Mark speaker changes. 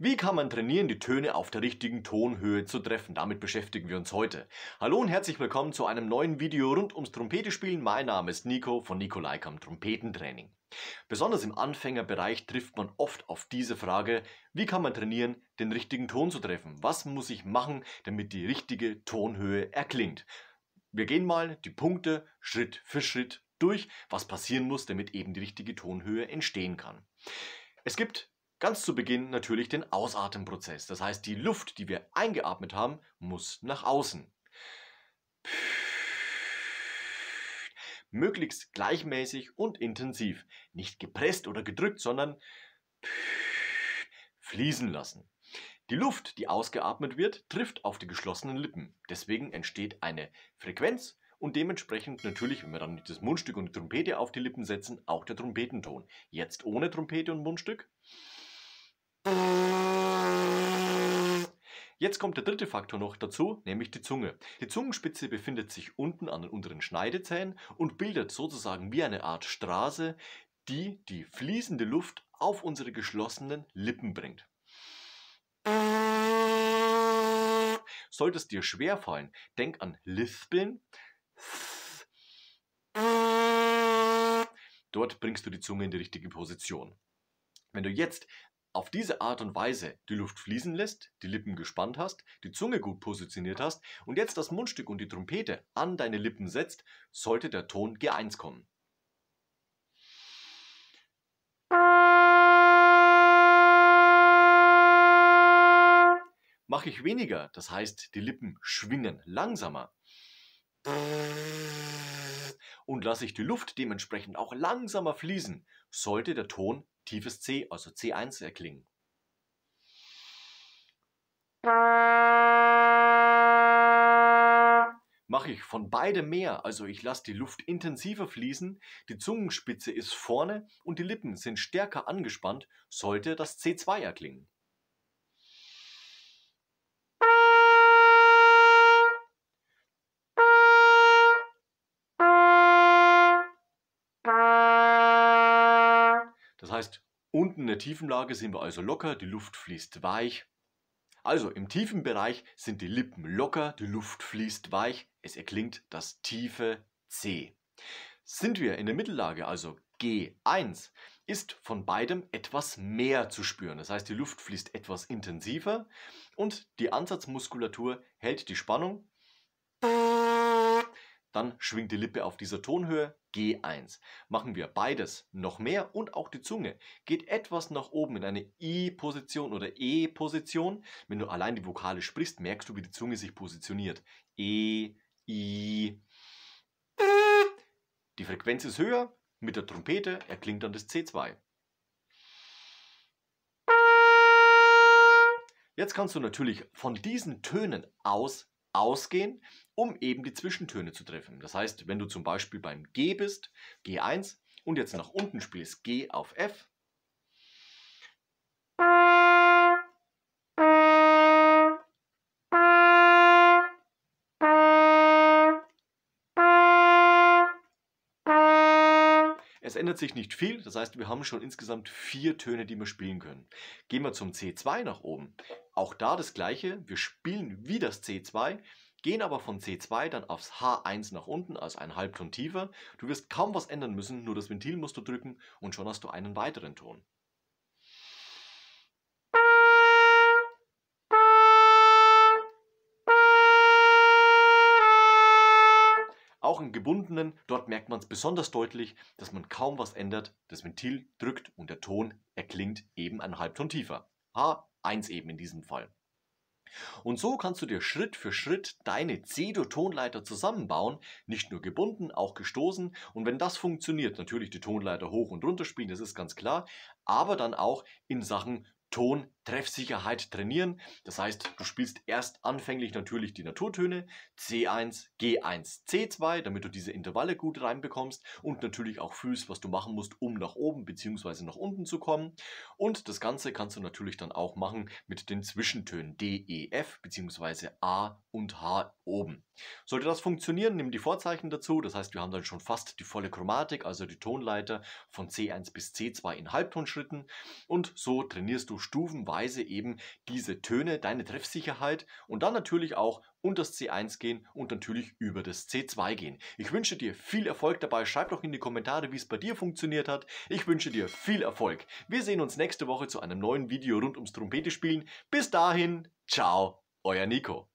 Speaker 1: Wie kann man trainieren, die Töne auf der richtigen Tonhöhe zu treffen? Damit beschäftigen wir uns heute. Hallo und herzlich willkommen zu einem neuen Video rund ums Trompetespielen. Mein Name ist Nico von Nico Leikam Trompetentraining. Besonders im Anfängerbereich trifft man oft auf diese Frage, wie kann man trainieren, den richtigen Ton zu treffen? Was muss ich machen, damit die richtige Tonhöhe erklingt? Wir gehen mal die Punkte Schritt für Schritt durch, was passieren muss, damit eben die richtige Tonhöhe entstehen kann. Es gibt ganz zu Beginn natürlich den Ausatmenprozess. Das heißt, die Luft, die wir eingeatmet haben, muss nach außen. Möglichst gleichmäßig und intensiv. Nicht gepresst oder gedrückt, sondern fließen lassen. Die Luft, die ausgeatmet wird, trifft auf die geschlossenen Lippen. Deswegen entsteht eine Frequenz und dementsprechend natürlich, wenn wir dann das Mundstück und die Trompete auf die Lippen setzen, auch der Trompetenton. Jetzt ohne Trompete und Mundstück. Jetzt kommt der dritte Faktor noch dazu, nämlich die Zunge. Die Zungenspitze befindet sich unten an den unteren Schneidezähnen und bildet sozusagen wie eine Art Straße, die die fließende Luft auf unsere geschlossenen Lippen bringt. Sollte es dir schwerfallen, denk an Lispeln. Dort bringst du die Zunge in die richtige Position. Wenn du jetzt auf diese Art und Weise die Luft fließen lässt, die Lippen gespannt hast, die Zunge gut positioniert hast und jetzt das Mundstück und die Trompete an deine Lippen setzt, sollte der Ton G1 kommen. Mache ich weniger, das heißt, die Lippen schwingen langsamer und lasse ich die Luft dementsprechend auch langsamer fließen, sollte der Ton tiefes C, also C1 erklingen. Mache ich von beidem mehr, also ich lasse die Luft intensiver fließen, die Zungenspitze ist vorne und die Lippen sind stärker angespannt, sollte das C2 erklingen. Das heißt, unten in der tiefen Lage sind wir also locker, die Luft fließt weich. Also im tiefen Bereich sind die Lippen locker, die Luft fließt weich, es erklingt das tiefe C. Sind wir in der Mittellage, also G1, ist von beidem etwas mehr zu spüren. Das heißt, die Luft fließt etwas intensiver und die Ansatzmuskulatur hält die Spannung. Dann schwingt die Lippe auf dieser Tonhöhe G1. Machen wir beides noch mehr und auch die Zunge geht etwas nach oben in eine I-Position oder E-Position. Wenn du allein die Vokale sprichst, merkst du, wie die Zunge sich positioniert. E, I. Die Frequenz ist höher, mit der Trompete erklingt dann das C2. Jetzt kannst du natürlich von diesen Tönen ausgehen, um eben die Zwischentöne zu treffen. Das heißt, wenn du zum Beispiel beim G bist, G1, und jetzt nach unten spielst G auf F, es ändert sich nicht viel, das heißt, wir haben schon insgesamt 4 Töne, die wir spielen können. Gehen wir zum C2 nach oben. Auch da das gleiche, wir spielen wie das C2, gehen aber von C2 dann aufs H1 nach unten, also einen Halbton tiefer. Du wirst kaum was ändern müssen, nur das Ventil musst du drücken und schon hast du einen weiteren Ton. Auch im Gebundenen, dort merkt man es besonders deutlich, dass man kaum was ändert, das Ventil drückt und der Ton erklingt eben einen Halbton tiefer. H1 eben in diesem Fall. Und so kannst du dir Schritt für Schritt deine C-Dur-Tonleiter zusammenbauen, nicht nur gebunden, auch gestoßen. Und wenn das funktioniert, natürlich die Tonleiter hoch und runter spielen, das ist ganz klar, aber dann auch in Sachen Tontreffsicherheit trainieren. Das heißt, du spielst erst anfänglich natürlich die Naturtöne C1, G1, C2, damit du diese Intervalle gut reinbekommst und natürlich auch fühlst, was du machen musst, um nach oben bzw. nach unten zu kommen. Und das Ganze kannst du natürlich dann auch machen mit den Zwischentönen D, E, F bzw. A und H oben. Sollte das funktionieren, nimm die Vorzeichen dazu. Das heißt, wir haben dann schon fast die volle Chromatik, also die Tonleiter von C1 bis C2 in Halbtonschritten. Und so trainierst du stufenweise Weise eben diese Töne, deine Treffsicherheit und dann natürlich auch unter das C1 gehen und natürlich über das C2 gehen. Ich wünsche dir viel Erfolg dabei. Schreib doch in die Kommentare, wie es bei dir funktioniert hat. Ich wünsche dir viel Erfolg. Wir sehen uns nächste Woche zu einem neuen Video rund ums Trompetespielen. Bis dahin, ciao, euer Nico.